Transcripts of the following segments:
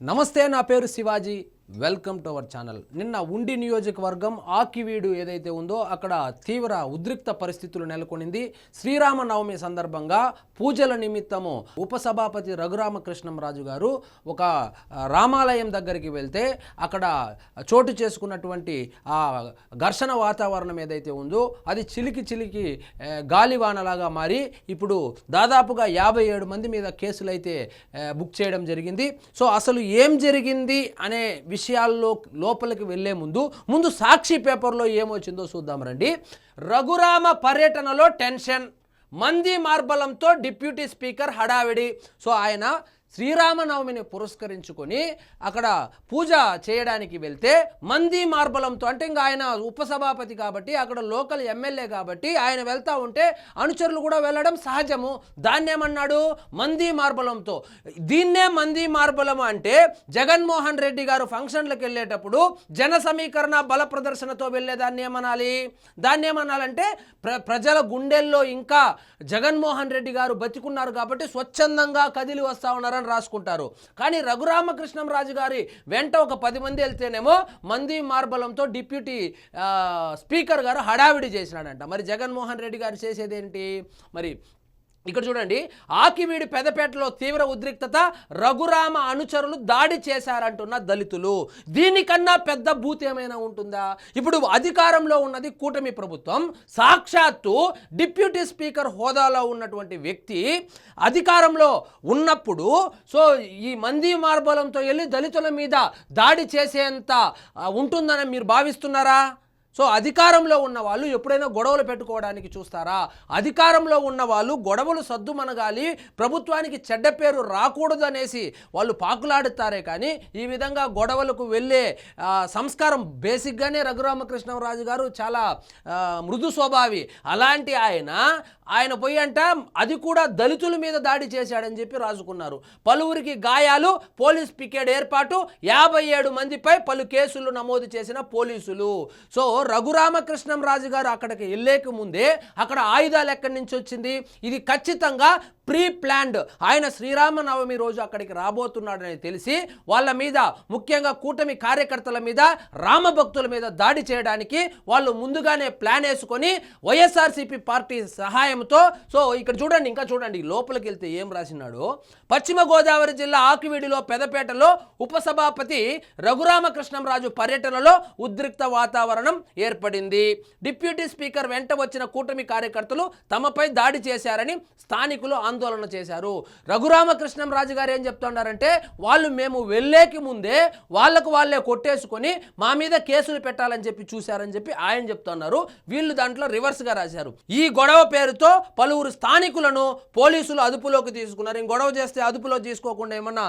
నమస్తే, నా పేరు Shivaji. Welcome to our channel. నిన్న ఉండి నియోజకవర్గం ఆకివీడు ఏదైతే ఉందో అక్కడ తీవ్ర ఉద్రిక్త పరిస్థితులు నెలకొనింది. శ్రీరామనవమి సందర్భంగా పూజల నిమిత్తము ఉపసభాపతి రఘురామకృష్ణంరాజు గారు ఒక రామాలయం దగ్గరికి వెళ్తే అక్కడ చోటు చేసుకున్నటువంటి ఆ ఘర్షణ వాతావరణం ఏదైతే ఉందో అది చిలికి గాలివానలాగా మారి ఇప్పుడు దాదాపుగా 57 మంది మీద కేసులు అయితే బుక్ చేయడం జరిగింది. సో అసలు ఏం జరిగింది అనే విషయాల్లో లోపలికి వెళ్లే ముందు సాక్షి పేపర్లో ఏమొచ్చిందో చూద్దాం రండి. రఘురామ పర్యటనలో టెన్షన్, మంది మార్బలంతో డిప్యూటీ స్పీకర్ హడావిడి. సో ఆయన శ్రీరామనవమిని పురస్కరించుకొని అక్కడ పూజ చేయడానికి వెళ్తే మంది మార్బలంతో, అంటే ఇంకా ఆయన ఉపసభాపతి కాబట్టి అక్కడ లోకల్ ఎమ్మెల్యే కాబట్టి ఆయన వెళ్తూ ఉంటే అనుచరులు కూడా వెళ్ళడం సహజము. దాన్నేమన్నాడు, మంది మార్బలంతో. దీన్నే మంది మార్బలం అంటే జగన్మోహన్ రెడ్డి గారు ఫంక్షన్లకు వెళ్ళేటప్పుడు జన సమీకరణ బల ప్రదర్శనతో వెళ్ళేదాన్ని ఏమనాలి? దాన్ని ఏమనాలంటే ప్రజల గుండెల్లో ఇంకా జగన్మోహన్ రెడ్డి గారు బతికున్నారు కాబట్టి స్వచ్ఛందంగా కదిలి వస్తూ ఉన్నారని రాసుకుంటారు. కానీ రఘురామకృష్ణంరాజు గారి వెంట ఒక 10 మంది వెళ్తేనేమో మంది మార్బలంతో డిప్యూటీ స్పీకర్ గారు హడావిడి చేసినాడంట. మరి జగన్మోహన్ రెడ్డి గారు చేసేదేంటి? మరి ఇక్కడ చూడండి, ఆకివీడి పెదపేటలో తీవ్ర ఉద్రిక్తత, రఘురామ అనుచరులు దాడి చేశారంటున్న దళితులు. దీనికన్నా పెద్ద భూతి ఏమైనా ఉంటుందా? ఇప్పుడు అధికారంలో ఉన్నది కూటమి ప్రభుత్వం. సాక్షాత్తు డిప్యూటీ స్పీకర్ హోదాలో ఉన్నటువంటి వ్యక్తి అధికారంలో ఉన్నప్పుడు సో ఈ మంది మార్బలంతో వెళ్ళి దళితుల మీద దాడి చేసేంత ఉంటుందని మీరు భావిస్తున్నారా? సో అధికారంలో ఉన్న వాళ్ళు ఎప్పుడైనా గొడవలు పెట్టుకోవడానికి చూస్తారా? అధికారంలో ఉన్న వాళ్ళు గొడవలు సద్దుమనగాలి, ప్రభుత్వానికి చెడ్డ పేరు రాకూడదనేసి వాళ్ళు పాకులాడుతారే కానీ ఈ విధంగా గొడవలకు వెళ్ళే సంస్కారం బేసిక్గానే రఘురామకృష్ణంరాజు గారు చాలా మృదు స్వభావి. అలాంటి ఆయన పోయి అంట అది కూడా దళితుల మీద దాడి చేశాడని చెప్పి రాసుకున్నారు. పలువురికి గాయాలు, పోలీస్ పికెట్ ఏర్పాటు, 57 మందిపై పలు కేసులు నమోదు చేసిన పోలీసులు. సో రఘురామకృష్ణంరాజు గారు అక్కడికి వెళ్ళేక ముందే అక్కడ ఆయుధాలు ఎక్కడి నుంచి వచ్చింది? ఇది ఖచ్చితంగా ప్రీ ప్లాన్డ్. ఆయన శ్రీరామనవమి రోజు అక్కడికి రాబోతున్నాడని తెలిసి వాళ్ళ మీద, ముఖ్యంగా కూటమి కార్యకర్తల మీద, రామభక్తుల మీద దాడి చేయడానికి వాళ్ళు ముందుగానే ప్లాన్ వేసుకొని వైఎస్ఆర్సీపీ పార్టీ సహాయంతో. సో ఇక్కడ చూడండి, ఇంకా చూడండి లోపలికి వెళ్తే ఏం రాసినాడు. పశ్చిమ గోదావరి జిల్లా ఆకివీడిలో పెదపేటలో ఉపసభాపతి రఘురామకృష్ణంరాజు పర్యటనలో ఉద్రిక్త వాతావరణం ఏర్పడింది. డిప్యూటీ స్పీకర్ వెంట వచ్చిన కూటమి కార్యకర్తలు తమపై దాడి చేశారని స్థానికులు ఆందోళన చేశారు. రఘురామకృష్ణంరాజు గారు ఏం చెప్తున్నారంటే, వాళ్ళు మేము వెళ్ళేకి ముందే వాళ్ళే కొట్టేసుకొని మా మీద కేసులు పెట్టాలని చెప్పి చూశారని చెప్పి ఆయన చెప్తున్నారు. వీళ్ళు దాంట్లో రివర్స్గా రాశారు. ఈ గొడవ పేరుతో పలువురు స్థానికులను పోలీసులు అదుపులోకి తీసుకున్నారు. ఈ గొడవ చేస్తే అదుపులో తీసుకోకుండా ఏమన్నా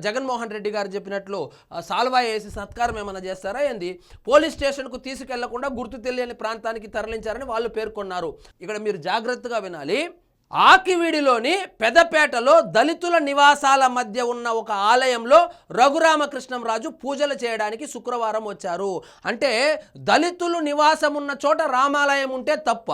జగన్మోహన్ రెడ్డి గారు చెప్పినట్లు సాల్వా వేసి సత్కారం ఏమన్నా చేస్తారా ఏంది? పోలీస్ స్టేషన్కు తీసుకెళ్లకుండా గుర్తు తెలియని ప్రాంతానికి తరలించారని వాళ్ళు పేర్కొన్నారు. ఇక్కడ మీరు జాగ్రత్తగా వినాలి. ఆకివీడిలోని పెదపేటలో దళితుల నివాసాల మధ్య ఉన్న ఒక ఆలయంలో రఘురామకృష్ణంరాజు పూజలు చేయడానికి శుక్రవారం వచ్చారు. అంటే దళితులు నివాసం ఉన్న చోట రామాలయం ఉంటే తప్ప,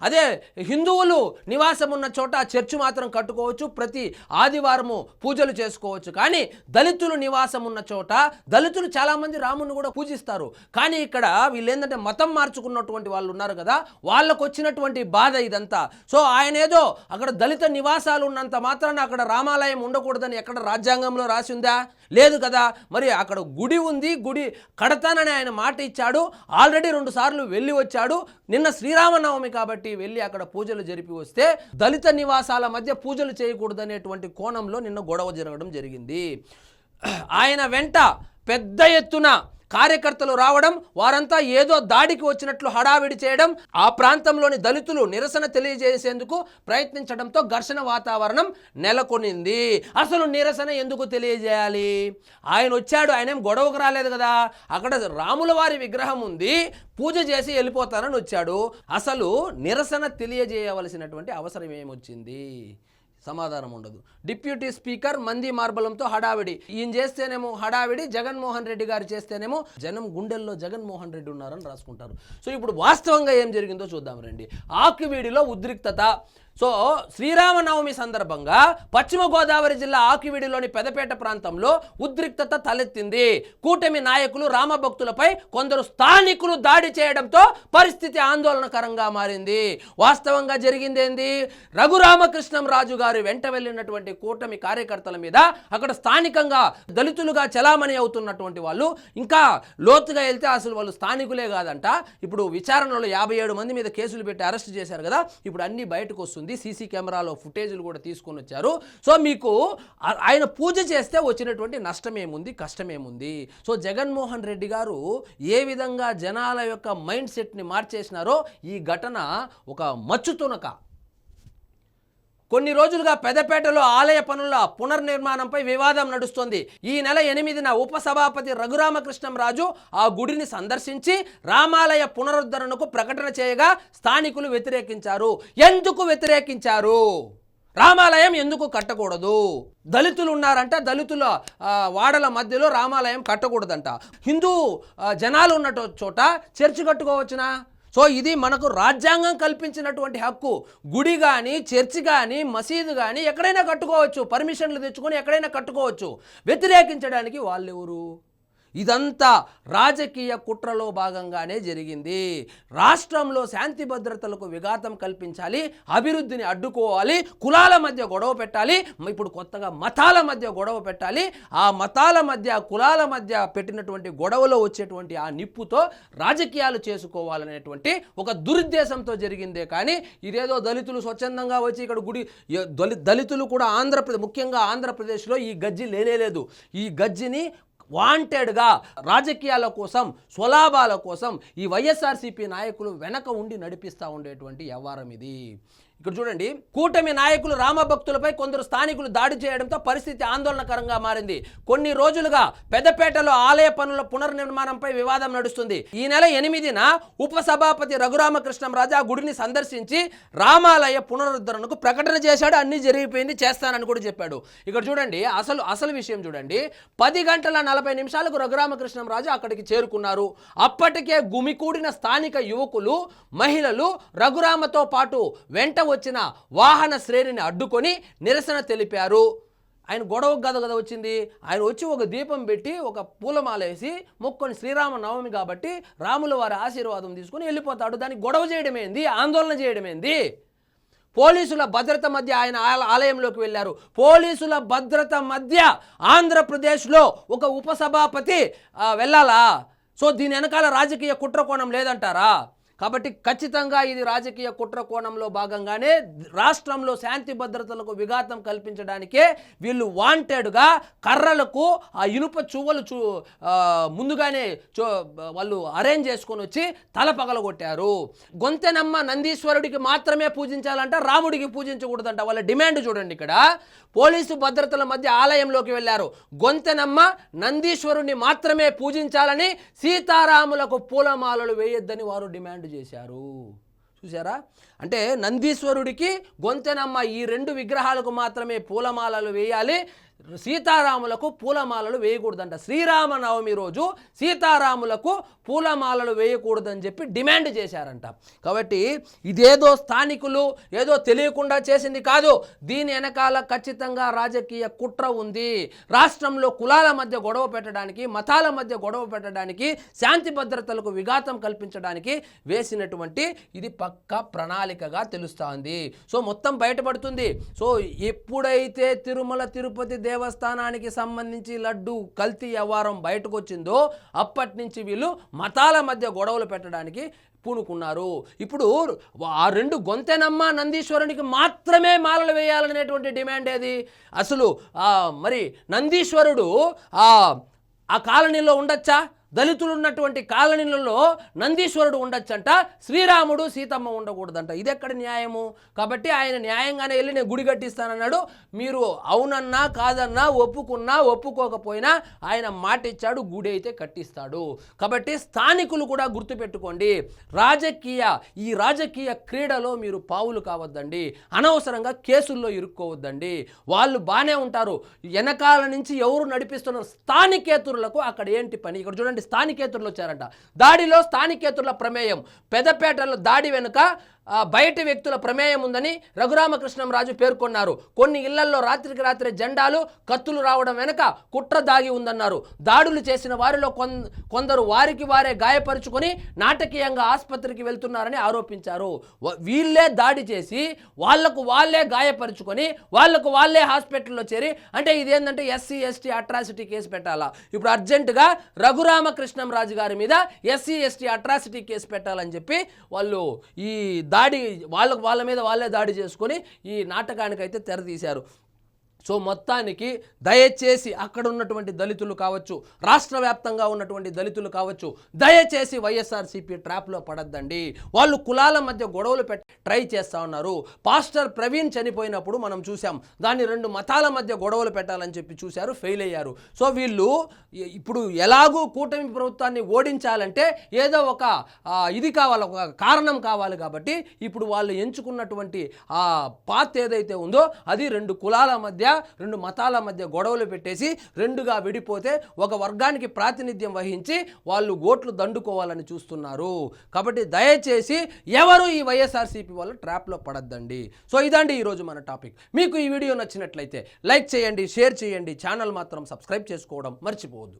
అదే హిందువులు నివాసం ఉన్న చోట ఆ చర్చి మాత్రం కట్టుకోవచ్చు, ప్రతి ఆదివారము పూజలు చేసుకోవచ్చు. కానీ దళితులు నివాసం ఉన్న చోట దళితులు చాలామంది రాముని కూడా పూజిస్తారు. కానీ ఇక్కడ వీళ్ళు ఏంటంటే మతం మార్చుకున్నటువంటి వాళ్ళు ఉన్నారు కదా, వాళ్ళకు వచ్చినటువంటి బాధ ఇదంతా. సో ఆయన ఏదో అక్కడ దళిత నివాసాలు ఉన్నంత మాత్రాన అక్కడ రామాలయం ఉండకూడదని ఎక్కడ రాజ్యాంగంలో రాసి ఉందా? లేదు కదా. మరి అక్కడ గుడి ఉంది, గుడి కడతానని ఆయన మాట ఇచ్చాడు. ఆల్రెడీ 2 సార్లు వెళ్ళి వచ్చాడు. నిన్న శ్రీరామనవమి కాబట్టి వెళ్ళి అక్కడ పూజలు జరిపి వస్తే దళిత నివాసాల మధ్య పూజలు చేయకూడదనేటువంటి కోణంలో నిన్న గొడవ జరగడం జరిగింది. ఆయన వెంట పెద్ద ఎత్తున కార్యకర్తలు రావడం, వారంతా ఏదో దాడికి వచ్చినట్లు హడావిడి చేయడం, ఆ ప్రాంతంలోని దళితులు నిరసన తెలియజేసేందుకు ప్రయత్నించడంతో ఘర్షణ వాతావరణం నెలకొనింది. అసలు నిరసన ఎందుకు తెలియజేయాలి? ఆయన వచ్చాడు, ఆయనేం గొడవకు రాలేదు కదా. అక్కడ రాముల వారి విగ్రహం ఉంది, పూజ చేసి వెళ్ళిపోతానని వచ్చాడు. అసలు నిరసన తెలియజేయవలసినటువంటి అవసరం ఏమొచ్చింది? సమాధానం ఉండదు. డిప్యూటీ స్పీకర్ మంది మార్బలంతో హడావిడి. ఈయన చేస్తేనేమో హడావిడి, జగన్మోహన్ రెడ్డి గారు చేస్తేనేమో జనం గుండెల్లో జగన్మోహన్ రెడ్డి ఉన్నారని రాసుకుంటారు. సో ఇప్పుడు వాస్తవంగా ఏం జరిగిందో చూద్దాం రండి. ఆకివీడిలో ఉద్రిక్తత, సో శ్రీరామనవమి సందర్భంగా పశ్చిమ గోదావరి జిల్లా ఆకివీడిలోని పెదపేట ప్రాంతంలో ఉద్రిక్తత తలెత్తింది. కూటమి నాయకులు రామభక్తులపై కొందరు స్థానికులు దాడి చేయడంతో పరిస్థితి ఆందోళనకరంగా మారింది. వాస్తవంగా జరిగిందేంది? రఘురామకృష్ణంరాజు గారు వెంట వెళ్ళినటువంటి కూటమి కార్యకర్తల మీద అక్కడ స్థానికంగా దళితులుగా చలామణి అవుతున్నటువంటి వాళ్ళు ఇంకా లోతుగా వెళ్తే అసలు వాళ్ళు స్థానికులే కాదంట. ఇప్పుడు విచారణలో 57 మంది మీద కేసులు పెట్టి అరెస్ట్ చేశారు కదా, ఇప్పుడు అన్ని బయటకు వస్తుంది. సీసీ కెమెరాలో ఫుటేజ్లు కూడా తీసుకొని వచ్చారు. సో మీకు ఆయన పూజ చేస్తే వచ్చినటువంటి నష్టమేముంది, కష్టమేముంది? సో జగన్మోహన్ రెడ్డి గారు ఏ విధంగా జనాల యొక్క మైండ్ సెట్ని మార్చేసినారో ఈ ఘటన ఒక మచ్చుతునక. కొన్ని రోజులుగా పెదపేటలో ఆలయ పనుల పునర్నిర్మాణంపై వివాదం నడుస్తోంది. ఈ నెల 8న ఉపసభాపతి రఘురామకృష్ణంరాజు ఆ గుడిని సందర్శించి రామాలయ పునరుద్ధరణకు ప్రకటన చేయగా స్థానికులు వ్యతిరేకించారు. ఎందుకు వ్యతిరేకించారు? రామాలయం ఎందుకు కట్టకూడదు? దళితులు ఉన్నారంట, దళితుల వాడల మధ్యలో రామాలయం కట్టకూడదంట. హిందూ జనాలు ఉన్న చోట చర్చి కట్టుకోవచ్చునా? సో ఇది మనకు రాజ్యాంగం కల్పించినటువంటి హక్కు. గుడి కానీ, చర్చి కానీ, మసీదు కానీ ఎక్కడైనా కట్టుకోవచ్చు, పర్మిషన్లు తెచ్చుకొని ఎక్కడైనా కట్టుకోవచ్చు. వ్యతిరేకించడానికి వాళ్ళెవరు? ఇదంతా రాజకీయ కుట్రలో భాగంగానే జరిగింది. రాష్ట్రంలో శాంతి భద్రతలకు విఘాతం కల్పించాలి, అభివృద్ధిని అడ్డుకోవాలి, కులాల మధ్య గొడవ పెట్టాలి, ఇప్పుడు కొత్తగా మతాల మధ్య గొడవ పెట్టాలి. ఆ మతాల మధ్య, కులాల మధ్య పెట్టినటువంటి గొడవలో వచ్చేటువంటి ఆ నిప్పుతో రాజకీయాలు చేసుకోవాలనేటువంటి ఒక దురుద్దేశంతో జరిగిందే కానీ ఇదేదో దళితులు స్వచ్ఛందంగా వచ్చి ఇక్కడ గుడి, దళితులు కూడా ముఖ్యంగా ఆంధ్రప్రదేశ్లో ఈ గజ్జి లేనేలేదు. ఈ గజ్జిని వాంటెడ్గా రాజకీయాల కోసం, స్వలాభాల కోసం ఈ వైఎస్ఆర్సీపీ నాయకులు వెనక ఉండి నడిపిస్తూ ఉండేటువంటి వ్యవహారం ఇది. ఇక్కడ చూడండి, కూటమి నాయకులు రామభక్తులపై కొందరు స్థానికులు దాడి చేయడంతో పరిస్థితి ఆందోళనకరంగా మారింది. కొన్ని రోజులుగా పెదపేటలో ఆలయ పనుల పునర్నిర్మాణంపై వివాదం నడుస్తుంది. ఈ నెల 8న ఉపసభాపతి రఘురామకృష్ణంరాజు ఆ గుడిని సందర్శించి రామాలయ పునరుద్ధరణకు ప్రకటన చేశాడు. అన్ని జరిగిపోయింది, చేస్తానని కూడా చెప్పాడు. ఇక్కడ చూడండి, అసలు విషయం చూడండి. 10:40 రఘురామకృష్ణంరాజు అక్కడికి చేరుకున్నారు. అప్పటికే గుమికూడిన స్థానిక యువకులు, మహిళలు రఘురామతో పాటు వెంట వచ్చిన వాహన శ్రేణిని అడ్డుకొని నిరసన తెలిపారు. ఆయన గొడవకు కదా వచ్చింది. ఆయన వచ్చి ఒక దీపం పెట్టి ఒక పూలమాల వేసి మొక్కొని శ్రీరామనవమి కాబట్టి రాముల వారి ఆశీర్వాదం తీసుకొని వెళ్ళిపోతాడు. దానికి గొడవ చేయడమేంది, ఆందోళన చేయడమేంది? పోలీసుల భద్రత మధ్య ఆయన ఆలయంలోకి వెళ్ళారు. పోలీసుల భద్రత మధ్య ఆంధ్రప్రదేశ్లో ఒక ఉపసభాపతి వెళ్ళాలా? సో దీని వెనకాల రాజకీయ కుట్ర కోణం లేదంటారా? కాబట్టి ఖచ్చితంగా ఇది రాజకీయ కుట్ర కోణంలో భాగంగానే రాష్ట్రంలో శాంతి భద్రతలకు విఘాతం కల్పించడానికే వీళ్ళు వాంటెడ్గా కర్రలకు ఆ ఇనుప చువ్వలు ముందుగానే వాళ్ళు అరేంజ్ చేసుకొని వచ్చి తల పగలగొట్టారు. గొంతెనమ్మ నందీశ్వరుడికి మాత్రమే పూజించాలంట, రాముడికి పూజించకూడదంట. వాళ్ళ డిమాండ్ చూడండి. ఇక్కడ పోలీసు భద్రతల మధ్య ఆలయంలోకి వెళ్ళారు. గొంతెనమ్మ నందీశ్వరుడిని మాత్రమే పూజించాలని, సీతారాములకు పూలమాలలు వేయొద్దని వారు డిమాండ్ చేశారు. చూసారా? అంటే నందీశ్వరుడికి, గొంతెనమ్మ ఈ 2 విగ్రహాలకు మాత్రమే పూలమాలలు వేయాలి, సీతారాములకు పూలమాలలు వేయకూడదంట. శ్రీరామనవమి రోజు సీతారాములకు పూలమాలలు వేయకూడదని చెప్పి డిమాండ్ చేశారంట. కాబట్టి ఇదేదో స్థానికులు ఏదో తెలియకుండా చేసింది కాదు. దీని వెనకాల ఖచ్చితంగా రాజకీయ కుట్ర ఉంది. రాష్ట్రంలో కులాల మధ్య గొడవ పెట్టడానికి, మతాల మధ్య గొడవ పెట్టడానికి, శాంతి భద్రతలకు విఘాతం కల్పించడానికి వేసినటువంటి ఇది పక్కా ప్రణాళికగా తెలుస్తోంది. సో మొత్తం బయటపడుతుంది. సో ఎప్పుడైతే తిరుమల తిరుపతి దేవస్థానానికి సంబంధించి లడ్డు కల్తీ వ్యవహారం బయటకు వచ్చిందో అప్పటి నుంచి వీళ్ళు మతాల మధ్య గొడవలు పెట్టడానికి పూనుకున్నారు. ఇప్పుడు ఆ 2 గొంతెనమ్మ నందీశ్వరునికి మాత్రమే మాలలు వేయాలనేటువంటి డిమాండ్ ఏది? అసలు మరి నందీశ్వరుడు ఆ కాలనీలో ఉండొచ్చా? దళితులు ఉన్నటువంటి కాలనీలలో నందీశ్వరుడు ఉండొచ్చంట, శ్రీరాముడు సీతమ్మ ఉండకూడదంట. ఇది ఎక్కడ న్యాయము? కాబట్టి ఆయన న్యాయంగానే వెళ్ళి నేను గుడి కట్టిస్తానన్నాడు. మీరు అవునన్నా కాదన్నా, ఒప్పుకున్నా ఒప్పుకోకపోయినా ఆయన మాట ఇచ్చాడు, గుడి అయితే కట్టిస్తాడు. కాబట్టి స్థానికులు కూడా గుర్తుపెట్టుకోండి, ఈ రాజకీయ క్రీడలో మీరు పావులు కావద్దండి, అనవసరంగా కేసుల్లో ఇరుక్కోవద్దండి. వాళ్ళు బాగానే ఉంటారు, వెనకాల నుంచి ఎవరు నడిపిస్తున్నారు? స్థానికేతరులకు అక్కడ ఏంటి పని? ఇక్కడ చూడండి, స్థానికేతరులు వచ్చారంట. దాడిలో స్థానికేతరుల ప్రమేయం. పెదపేటలో దాడి వెనుక బయటి వ్యక్తుల ప్రమేయం ఉందని రఘురామకృష్ణంరాజు పేర్కొన్నారు. కొన్ని ఇళ్లల్లో రాత్రికి రాత్రి జెండాలు కత్తులు రావడం వెనుక కుట్ర దాగి ఉందన్నారు. దాడులు చేసిన వారిలో కొందరు వారికి వారే గాయపరుచుకొని నాటకీయంగా ఆసుపత్రికి వెళ్తున్నారని ఆరోపించారు. వీళ్ళే దాడి చేసి వాళ్లకు వాళ్ళే గాయపరుచుకొని వాళ్లకు వాళ్ళే హాస్పిటల్లో చేరి, అంటే ఇదేంటంటే ఎస్సీ ఎస్టీ అట్రాసిటీ కేసు పెట్టాలా? ఇప్పుడు అర్జెంటుగా రఘురామకృష్ణంరాజు గారి మీద ఎస్సీ ఎస్టీ అట్రాసిటీ కేసు పెట్టాలని చెప్పి వాళ్ళు ఈ దాడి వాళ్ళ మీద వాళ్ళే దాడి చేసుకొని ఈ నాటకానికైతే తెరతీశారు. సో మొత్తానికి దయచేసి అక్కడ ఉన్నటువంటి దళితులు కావచ్చు, రాష్ట్ర వ్యాప్తంగా ఉన్నటువంటి దళితులు కావచ్చు, దయచేసి వైఎస్ఆర్సీపీ ట్రాప్లో పడద్దండి. వాళ్ళు కులాల మధ్య గొడవలు ట్రై చేస్తూ ఉన్నారు. పాస్టర్ ప్రవీణ్ చనిపోయినప్పుడు మనం చూసాం, దాన్ని 2 మతాల మధ్య గొడవలు పెట్టాలని చెప్పి చూశారు, ఫెయిల్ అయ్యారు. సో వీళ్ళు ఇప్పుడు ఎలాగూ కూటమి ప్రభుత్వాన్ని ఓడించాలంటే ఏదో ఒక ఇది కావాలి, ఒక కారణం కావాలి. కాబట్టి ఇప్పుడు వాళ్ళు ఎంచుకున్నటువంటి ఆ పాత్ ఏదైతే ఉందో అది 2 కులాల మధ్య 2 మతాల మధ్య గొడవలు పెట్టేసి 2గా విడిపోతే ఒక వర్గానికి ప్రాతినిధ్యం వహించి వాళ్ళు ఓట్లు దండుకోవాలని చూస్తున్నారు. కాబట్టి దయచేసి ఎవరు ఈ వైఎస్ఆర్సీపీ వాళ్ళు ట్రాప్లో పడద్దండి. సో ఇదండి ఈరోజు మన టాపిక్. మీకు ఈ వీడియో నచ్చినట్లయితే లైక్ చేయండి, షేర్ చేయండి, ఛానల్ మాత్రం సబ్స్క్రైబ్ చేసుకోవడం మర్చిపోవద్దు.